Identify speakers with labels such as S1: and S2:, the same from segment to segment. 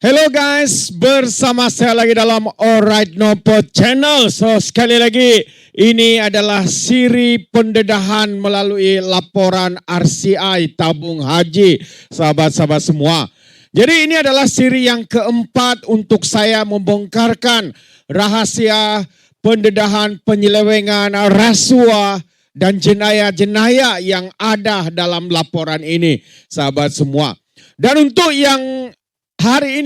S1: Hello guys, bersama saya lagi dalam Alright Nopo Channel. So sekali lagi, ini adalah siri pendedahan melalui laporan RCI tabung haji, sahabat-sahabat semua. Jadi ini adalah siri yang keempat untuk saya membongkarkan rahasia pendedahan, penyelewengan, rasuah, dan jenayah-jenayah yang ada dalam laporan ini, sahabat semua. Dan untuk hari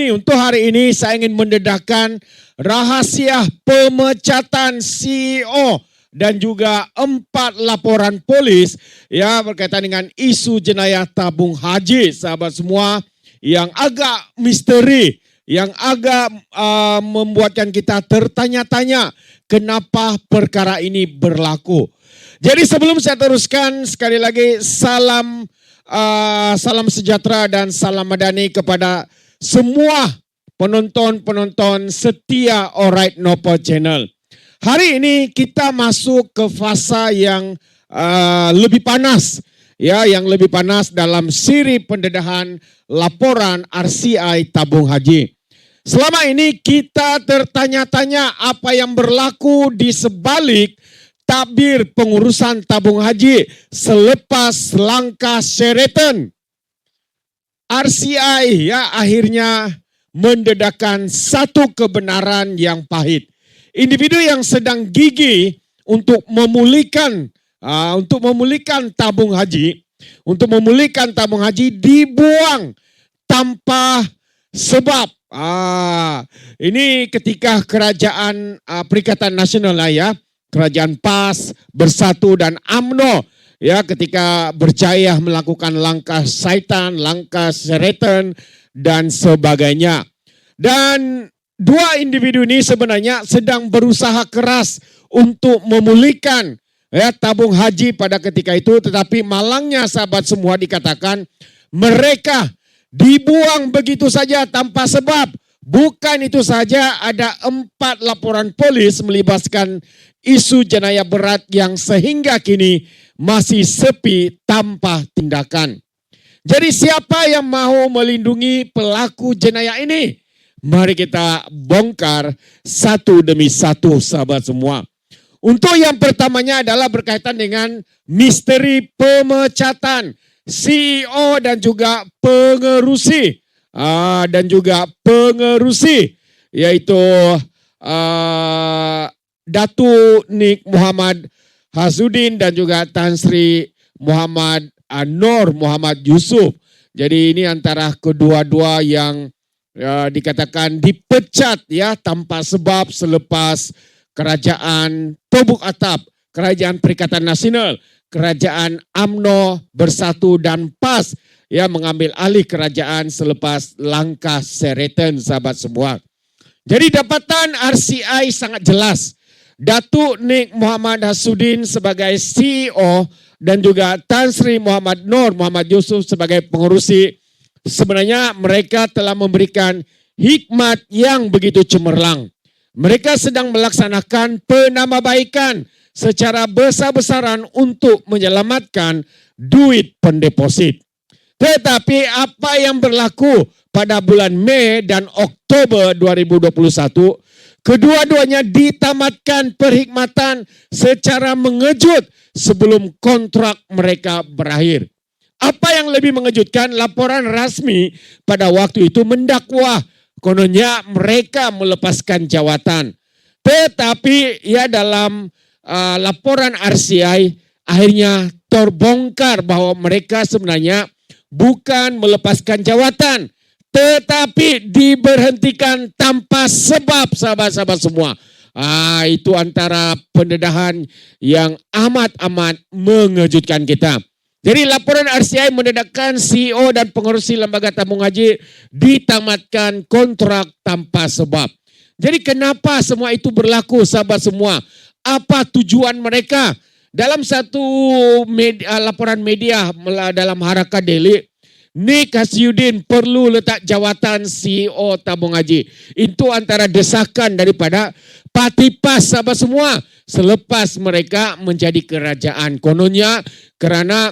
S1: ini saya ingin mendedahkan rahasia pemecatan CEO dan juga 4 laporan polis ya berkaitan dengan isu jenayah tabung haji, sahabat semua, yang agak misteri, yang agak membuatkan kita tertanya-tanya kenapa perkara ini berlaku. Jadi sebelum saya teruskan, sekali lagi salam sejahtera dan salam madani kepada semua penonton-penonton setia Alright Nopo Channel. Hari ini kita masuk ke fasa yang lebih panas, ya, yang lebih panas dalam siri pendedahan laporan RCI tabung haji. Selama ini kita tertanya-tanya apa yang berlaku di sebalik tabir pengurusan tabung haji selepas langkah Sheraton. RCI ya akhirnya mendedahkan satu kebenaran yang pahit. Individu yang sedang gigih untuk memulihkan tabung haji, dibuang tanpa sebab. Ini ketika kerajaan Perikatan Nasional ya, Kerajaan PAS, Bersatu dan UMNO ya ketika berjaya melakukan langkah Saitan, langkah Sheraton dan sebagainya. Dan dua individu ini sebenarnya sedang berusaha keras untuk memulihkan ya tabung haji pada ketika itu, tetapi malangnya sahabat semua dikatakan mereka dibuang begitu saja tanpa sebab. Bukan itu saja, ada 4 laporan polis melibatkan isu jenayah berat yang sehingga kini masih sepi tanpa tindakan. Jadi siapa yang mau melindungi pelaku jenayah ini? Mari kita bongkar satu demi satu, sahabat semua. Untuk yang pertamanya adalah berkaitan dengan misteri pemecatan CEO dan juga pengerusi. Yaitu Datuk Nik Muhammad Hasudin dan juga Tan Sri Muhammad Nur Muhammad Yusuf. Jadi ini antara kedua-dua yang dikatakan dipecat ya tanpa sebab selepas kerajaan Tobuk Atap, Kerajaan Perikatan Nasional, Kerajaan UMNO, Bersatu dan PAS ya mengambil alih kerajaan selepas langkah Sheraton, sahabat semua. Jadi dapatan RCI sangat jelas. Datuk Nik Muhammad Hasudin sebagai CEO dan juga Tan Sri Muhammad Nur Muhammad Yusuf sebagai pengurusi, sebenarnya mereka telah memberikan hikmat yang begitu cemerlang. Mereka sedang melaksanakan penambahbaikan secara besar-besaran untuk menyelamatkan duit pendeposit. Tetapi apa yang berlaku pada bulan Mei dan Oktober 2021, kedua-duanya ditamatkan perkhidmatan secara mengejut sebelum kontrak mereka berakhir. Apa yang lebih mengejutkan, laporan rasmi pada waktu itu mendakwa kononnya mereka melepaskan jawatan. Tetapi ya dalam laporan RCI akhirnya terbongkar bahwa mereka sebenarnya bukan melepaskan jawatan, tetapi diberhentikan tanpa sebab, sahabat-sahabat semua. Itu antara pendedahan yang amat-amat mengejutkan kita. Jadi laporan RCI mendedahkan CEO dan pengurusi lembaga tabung haji ditamatkan kontrak tanpa sebab. Jadi kenapa semua itu berlaku, sahabat semua? Apa tujuan mereka? Dalam satu laporan media dalam Haraka Daily, Nik Hasudin perlu letak jawatan CEO tabung haji. Itu antara desakan daripada parti PAS, sahabat semua, selepas mereka menjadi kerajaan. Kononnya kerana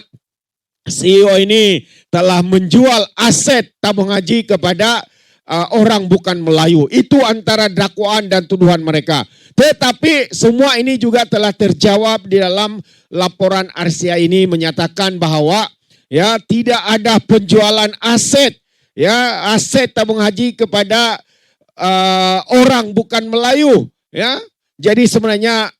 S1: CEO ini telah menjual aset tabung haji kepada orang bukan Melayu. Itu antara dakwaan dan tuduhan mereka. Tetapi semua ini juga telah terjawab di dalam laporan RCI ini, menyatakan bahwa ya tidak ada penjualan aset, ya aset tabung haji kepada orang bukan Melayu, ya. Jadi sebenarnya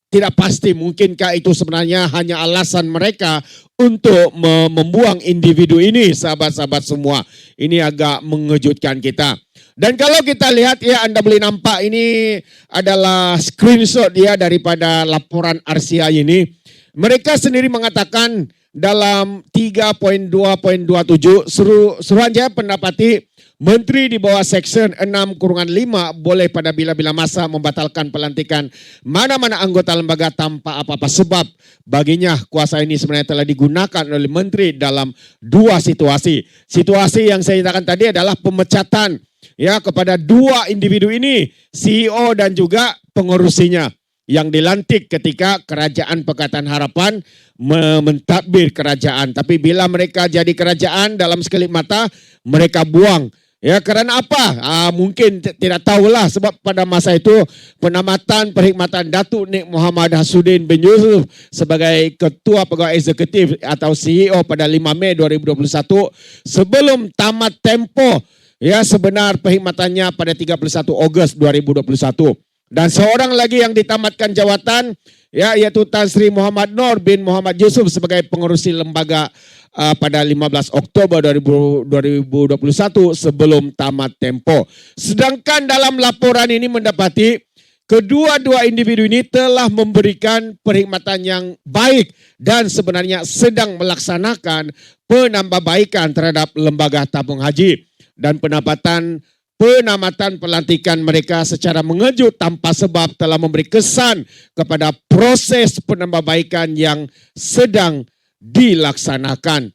S1: tidak pasti, mungkinkah itu sebenarnya hanya alasan mereka untuk membuang individu ini, sahabat-sahabat semua. Ini agak mengejutkan kita. Dan kalau kita lihat ya, Anda boleh nampak ini adalah screenshot dia daripada laporan RCI ini. Mereka sendiri mengatakan dalam 3.2.27 Suruhanjaya pendapati Menteri di bawah Seksyen 6/5 boleh pada bila-bila masa membatalkan pelantikan mana-mana anggota lembaga tanpa apa-apa sebab. Baginya kuasa ini sebenarnya telah digunakan oleh Menteri dalam dua situasi. Situasi yang saya katakan tadi adalah pemecatan ya kepada dua individu ini, CEO dan juga pengurusinya, yang dilantik ketika Kerajaan Pakatan Harapan mentadbir kerajaan. Tapi bila mereka jadi kerajaan dalam sekelip mata, mereka buang. Ya, karena apa? Mungkin tidak tahulah, sebab pada masa itu penamatan perkhidmatan Datuk Nik Muhammad Hasudin bin Yusuf sebagai Ketua Pegawai Eksekutif atau CEO pada 5 Mei 2021 sebelum tamat tempoh ya sebenar perkhidmatannya pada 31 Ogos 2021. Dan seorang lagi yang ditamatkan jawatan ya iaitu Tan Sri Muhammad Noor bin Muhammad Yusuf sebagai pengurusi lembaga pada 15 Oktober 2021 sebelum tamat tempo. Sedangkan dalam laporan ini mendapati kedua-dua individu ini telah memberikan perkhidmatan yang baik dan sebenarnya sedang melaksanakan penambahbaikan terhadap lembaga tabung haji, dan penamatan pelantikan mereka secara mengejut tanpa sebab telah memberi kesan kepada proses penambahbaikan yang sedang dilaksanakan.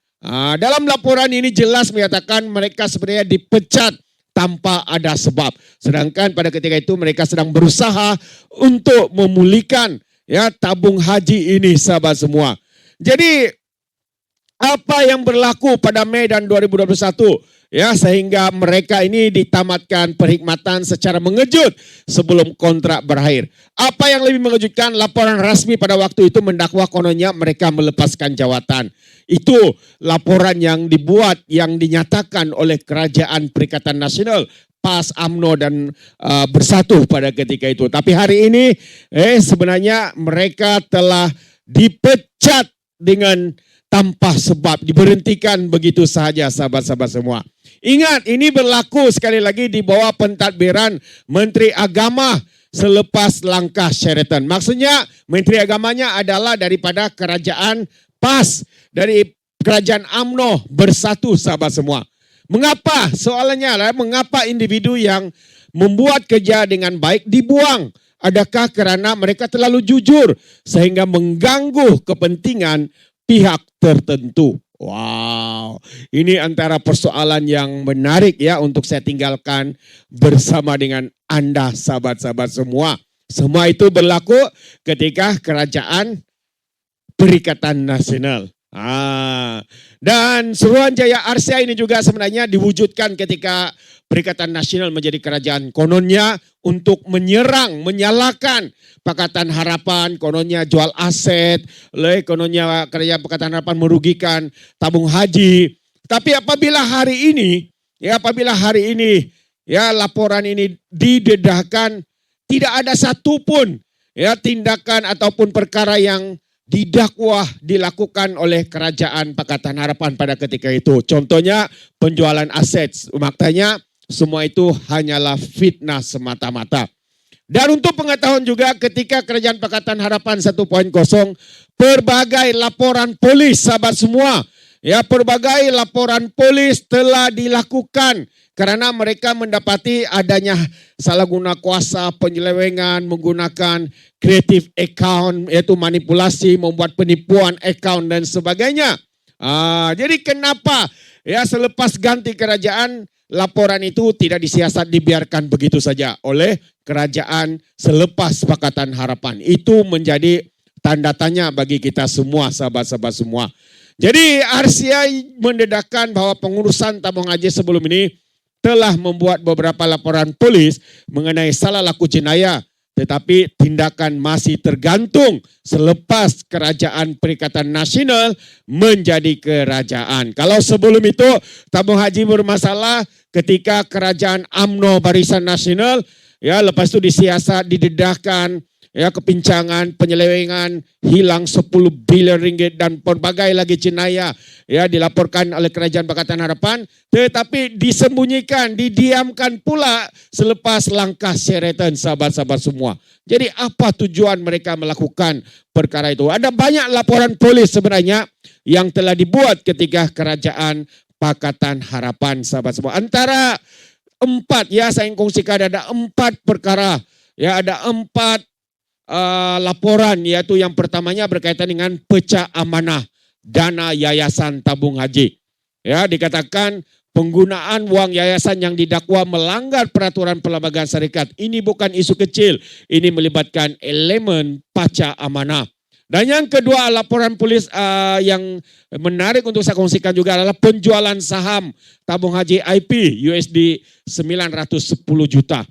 S1: Dalam laporan ini jelas menyatakan mereka sebenarnya dipecat tanpa ada sebab. Sedangkan pada ketika itu mereka sedang berusaha untuk memulihkan ya tabung haji ini, sahabat semua. Jadi apa yang berlaku pada Mei dan 2021 ya sehingga mereka ini ditamatkan perkhidmatan secara mengejut sebelum kontrak berakhir. Apa yang lebih mengejutkan, laporan rasmi pada waktu itu mendakwa kononnya mereka melepaskan jawatan. Itu laporan yang dibuat, yang dinyatakan oleh Kerajaan Perikatan Nasional, PAS, UMNO dan Bersatu pada ketika itu. Tapi hari ini sebenarnya mereka telah dipecat dengan tanpa sebab, diberhentikan begitu sahaja, sahabat-sahabat semua. Ingat, ini berlaku sekali lagi di bawah pentadbiran Menteri Agama selepas langkah Sheraton. Maksudnya Menteri Agamanya adalah daripada Kerajaan PAS, dari Kerajaan UMNO Bersatu, sahabat semua. Mengapa? Soalannya adalah mengapa individu yang membuat kerja dengan baik dibuang? Adakah kerana mereka terlalu jujur sehingga mengganggu kepentingan pihak tertentu? Wow, ini antara persoalan yang menarik ya untuk saya tinggalkan bersama dengan Anda, sahabat-sahabat semua. Semua itu berlaku ketika Kerajaan Perikatan Nasional. Dan Suruhanjaya RCI ini juga sebenarnya diwujudkan ketika Perikatan Nasional menjadi kerajaan. Kononnya untuk menyerang, menyalahkan Pakatan Harapan, kononnya jual aset, kononnya Kerajaan Pakatan Harapan merugikan tabung haji. Tapi apabila hari ini laporan ini didedahkan, tidak ada satupun ya tindakan ataupun perkara yang didakwah dilakukan oleh Kerajaan Pakatan Harapan pada ketika itu. Contohnya penjualan aset, maknanya semua itu hanyalah fitnah semata-mata. Dan untuk pengetahuan juga ketika Kerajaan Pakatan Harapan 1.0, berbagai laporan polis, sahabat semua, ya berbagai laporan polis telah dilakukan karena mereka mendapati adanya salah guna kuasa, penyelewengan, menggunakan creative account, yaitu manipulasi, membuat penipuan account dan sebagainya. Jadi kenapa ya selepas ganti kerajaan, laporan itu tidak disiasat, dibiarkan begitu saja oleh kerajaan selepas Pakatan Harapan. Itu menjadi tanda tanya bagi kita semua, sahabat-sahabat semua. Jadi RCI mendedahkan bahwa pengurusan tabung haji sebelum ini telah membuat beberapa laporan polis mengenai salah laku jenayah, tetapi tindakan masih tergantung selepas Kerajaan Perikatan Nasional menjadi kerajaan. Kalau sebelum itu tabung haji bermasalah ketika Kerajaan UMNO Barisan Nasional, ya lepas itu disiasat, didedahkan, ya kepincangan, penyelewengan, hilang 10 bilion ringgit dan pelbagai lagi jenayah ya dilaporkan oleh Kerajaan Pakatan Harapan, tetapi disembunyikan, didiamkan pula selepas langkah Sheraton, sahabat-sahabat semua. Jadi apa tujuan mereka melakukan perkara itu? Ada banyak laporan polis sebenarnya yang telah dibuat ketika Kerajaan Pakatan Harapan, sahabat semua. Antara 4, ya saya kongsikan ada 4 perkara, ya ada 4 laporan, yaitu yang pertamanya berkaitan dengan pecah amanah dana yayasan tabung haji. Ya, dikatakan penggunaan wang yayasan yang didakwa melanggar peraturan perlembagaan syarikat. Ini bukan isu kecil, ini melibatkan elemen pecah amanah. Dan yang kedua, laporan polis yang menarik untuk saya kongsikan juga adalah penjualan saham tabung haji IP USD 910 juta.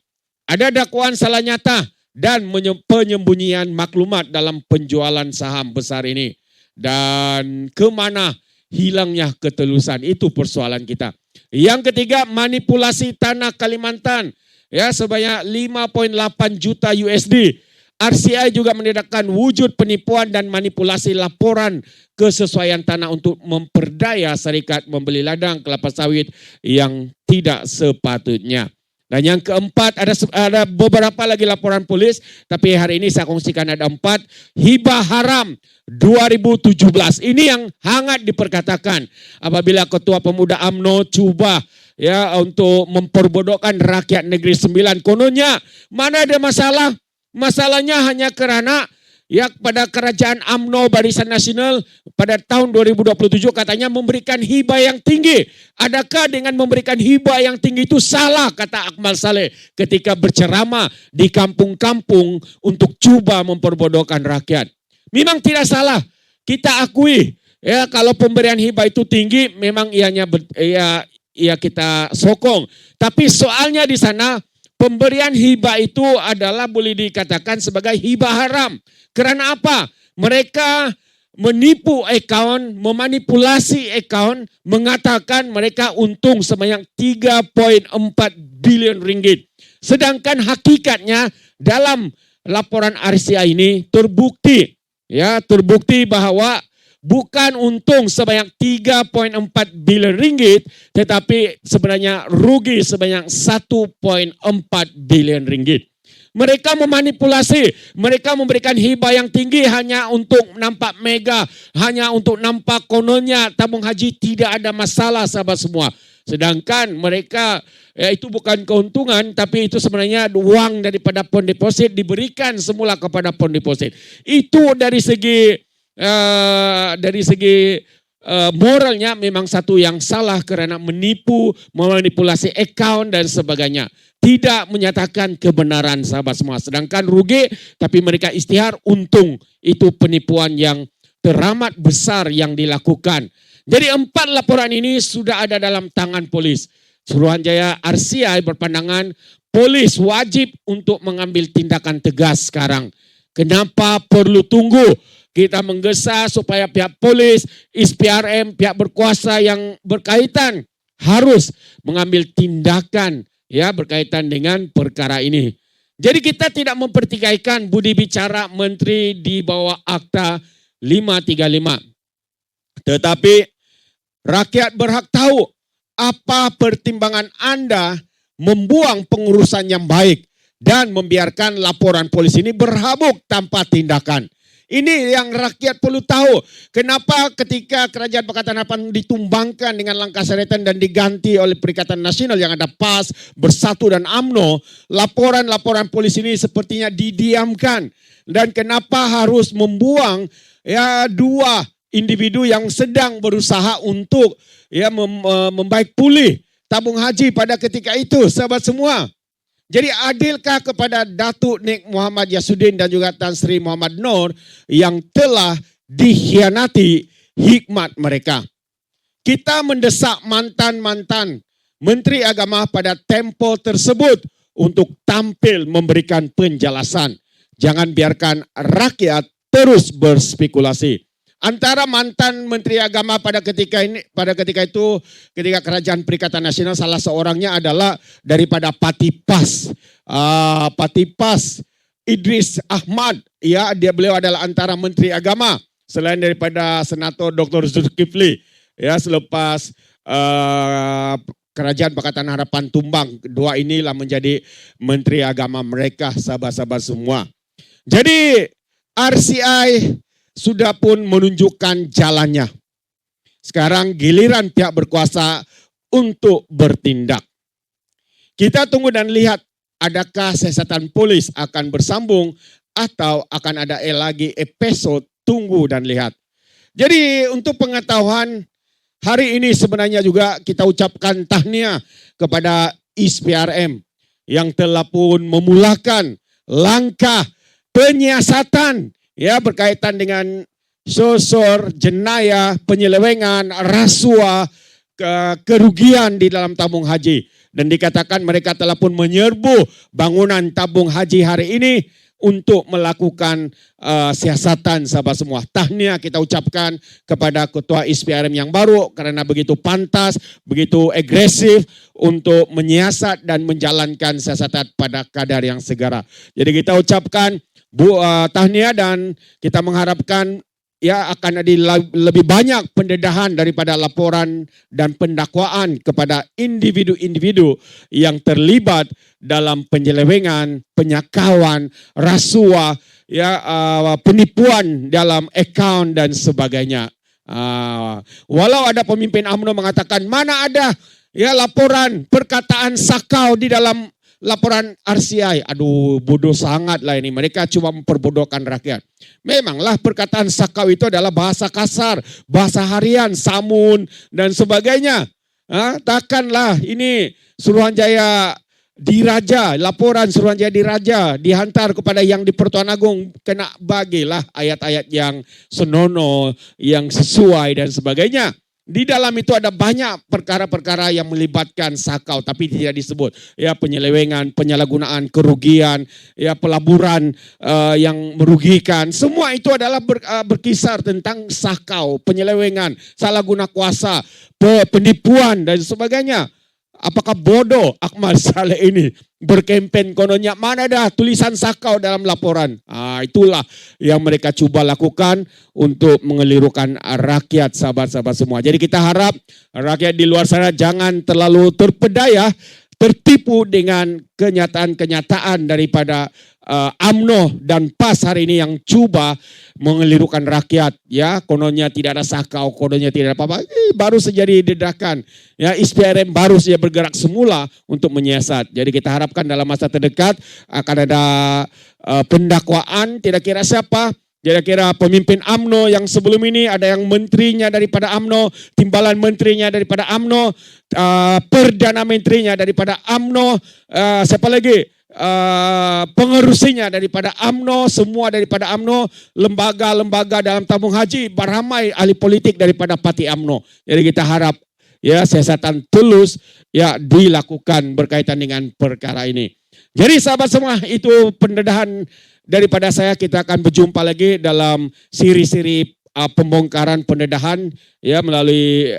S1: Ada dakwaan salah nyata dan penyembunyian maklumat dalam penjualan saham besar ini. Dan kemana hilangnya ketelusan, itu persoalan kita. Yang ketiga, manipulasi tanah Kalimantan, ya sebanyak 5,8 juta USD. RCI juga mendedahkan wujud penipuan dan manipulasi laporan kesesuaian tanah untuk memperdaya syarikat membeli ladang kelapa sawit yang tidak sepatutnya. Dan yang keempat, ada beberapa lagi laporan polis, tapi hari ini saya kongsikan ada 4. Hibah haram 2017. Ini yang hangat diperkatakan apabila Ketua Pemuda UMNO cuba ya untuk memperbodohkan rakyat Negeri Sembilan. Kononnya mana ada masalah? Masalahnya hanya kerana ya pada Kerajaan UMNO Barisan Nasional pada tahun 2027 katanya memberikan hibah yang tinggi. Adakah dengan memberikan hibah yang tinggi itu salah, kata Akmal Saleh ketika berceramah di kampung-kampung untuk cuba memperbodohkan rakyat? Memang tidak salah. Kita akui ya kalau pemberian hibah itu tinggi memang kita sokong. Tapi soalnya di sana pemberian hibah itu adalah boleh dikatakan sebagai hibah haram. Kerana apa? Mereka menipu akaun, memanipulasi akaun, mengatakan mereka untung sebanyak 3,4 bilion ringgit. Sedangkan hakikatnya dalam laporan RCI ini terbukti bahwa bukan untung sebanyak 3,4 bilion ringgit, tetapi sebenarnya rugi sebanyak 1,4 bilion ringgit. Mereka memanipulasi, mereka memberikan hibah yang tinggi hanya untuk nampak mega, hanya untuk nampak kononnya tabung haji tidak ada masalah, sahabat semua. Sedangkan mereka itu bukan keuntungan, tapi itu sebenarnya uang daripada pon deposit diberikan semula kepada pon deposit. Itu dari segi moralnya memang satu yang salah kerana menipu, memanipulasi akaun dan sebagainya. Tidak menyatakan kebenaran, sahabat semua. Sedangkan rugi tapi mereka isytihar untung. Itu penipuan yang teramat besar yang dilakukan. Jadi 4 laporan ini sudah ada dalam tangan polis. Suruhanjaya RCI berpandangan polis wajib untuk mengambil tindakan tegas sekarang. Kenapa perlu tunggu? Kita menggesa supaya pihak polis, ISPRM, pihak berkuasa yang berkaitan harus mengambil tindakan ya berkaitan dengan perkara ini. Jadi kita tidak mempertikaikan budi bicara menteri di bawah Akta 535. Tetapi rakyat berhak tahu apa pertimbangan Anda membuang pengurusan yang baik dan membiarkan laporan polisi ini berhabuk tanpa tindakan. Ini yang rakyat perlu tahu. Kenapa ketika Kerajaan Pakatan Harapan ditumbangkan dengan langkah Sheraton dan diganti oleh Perikatan Nasional yang ada PAS, Bersatu dan UMNO, laporan-laporan polisi ini sepertinya didiamkan. Dan kenapa harus membuang ya 2 individu yang sedang berusaha untuk ya membaik pulih tabung haji pada ketika itu, sahabat semua. Jadi adilkah kepada Datuk Nik Muhammad Yasudin dan juga Tan Sri Muhammad Noor yang telah dikhianati hikmat mereka? Kita mendesak mantan-mantan Menteri Agama pada tempo tersebut untuk tampil memberikan penjelasan. Jangan biarkan rakyat terus berspekulasi. Antara mantan Menteri Agama pada ketika itu, ketika Kerajaan Perikatan Nasional, salah seorangnya adalah daripada Patipas, Patipas Idris Ahmad. Ya, beliau adalah antara Menteri Agama selain daripada Senator Dr. Zulkifli. Ya, selepas Kerajaan Pakatan Harapan tumbang, dua inilah menjadi Menteri Agama mereka, sahabat-sahabat semua. Jadi RCI sudah pun menunjukkan jalannya. Sekarang giliran pihak berkuasa untuk bertindak. Kita tunggu dan lihat adakah siasatan polis akan bersambung atau akan ada lagi episode tunggu dan lihat. Jadi untuk pengetahuan, hari ini sebenarnya juga kita ucapkan tahniah kepada ISPRM yang telah pun memulakan langkah penyiasatan ya berkaitan dengan sosor, jenayah, penyelewengan, rasuah, kerugian di dalam tabung haji. Dan dikatakan mereka telah pun menyerbu bangunan tabung haji hari ini untuk melakukan siasatan, sahabat semua. Tahniah kita ucapkan kepada Ketua ISPRM yang baru karena begitu pantas, begitu agresif untuk menyiasat dan menjalankan siasatan pada kadar yang segera. Jadi kita ucapkan tahniah dan kita mengharapkan ya akan ada lebih banyak pendedahan daripada laporan dan pendakwaan kepada individu-individu yang terlibat dalam penyelewengan, penyakawan, rasuah, ya penipuan dalam akaun dan sebagainya. Walau ada pemimpin UMNO mengatakan mana ada ya laporan perkataan sakau di dalam laporan RCI, aduh bodoh sangat lah ini. Mereka cuma memperbodohkan rakyat. Memanglah perkataan sakau itu adalah bahasa kasar, bahasa harian, samun dan sebagainya. Takkanlah ini Suruhanjaya Diraja, laporan Suruhanjaya Diraja dihantar kepada yang di Pertuan Agung, kena bagilah ayat-ayat yang senonoh, yang sesuai dan sebagainya. Di dalam itu ada banyak perkara-perkara yang melibatkan sakau tapi tidak disebut. Ya penyelewengan, penyalahgunaan, kerugian, ya pelaburan yang merugikan. Semua itu adalah berkisar tentang sakau, penyelewengan, salah guna kuasa, penipuan dan sebagainya. Apakah bodoh Akmal Saleh ini berkempen kononnya mana dah tulisan sakau dalam laporan. Itulah yang mereka coba lakukan untuk mengelirukan rakyat, sahabat-sahabat semua. Jadi kita harap rakyat di luar sana jangan terlalu terpedaya, tertipu dengan kenyataan-kenyataan daripada UMNO dan PAS hari ini yang coba mengelirukan rakyat. Ya, kononnya tidak ada sakau, kononnya tidak ada apa-apa. Baru saja didedakan. Ya, ISPRM baru saja bergerak semula untuk menyiasat. Jadi kita harapkan dalam masa terdekat akan ada pendakwaan. Kira-kira siapa? Kira-kira pemimpin UMNO yang sebelum ini ada yang menterinya daripada UMNO, timbalan menterinya daripada UMNO, perdana menterinya daripada UMNO, siapa lagi? Pengerusinya daripada UMNO, semua daripada UMNO, lembaga-lembaga dalam tabung haji, beramai ahli politik daripada parti UMNO. Jadi kita harap ya siasatan tulus ya dilakukan berkaitan dengan perkara ini. Jadi sahabat semua, itu pendedahan daripada saya. Kita akan berjumpa lagi dalam siri-siri pembongkaran pendedahan ya melalui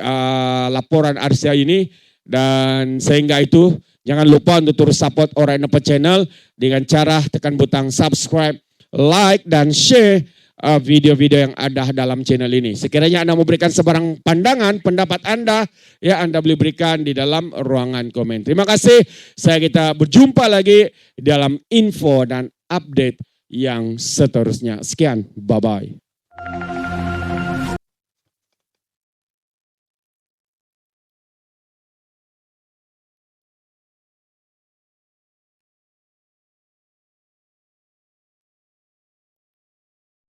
S1: laporan RCI ini. Dan sehingga itu jangan lupa untuk terus support Orang Dapat Channel dengan cara tekan butang subscribe, like dan share video-video yang ada dalam channel ini. Sekiranya Anda memberikan sebarang pandangan, pendapat Anda, ya Anda boleh berikan di dalam ruangan komen. Terima kasih. Kita berjumpa lagi dalam info dan update yang seterusnya. Sekian, bye-bye.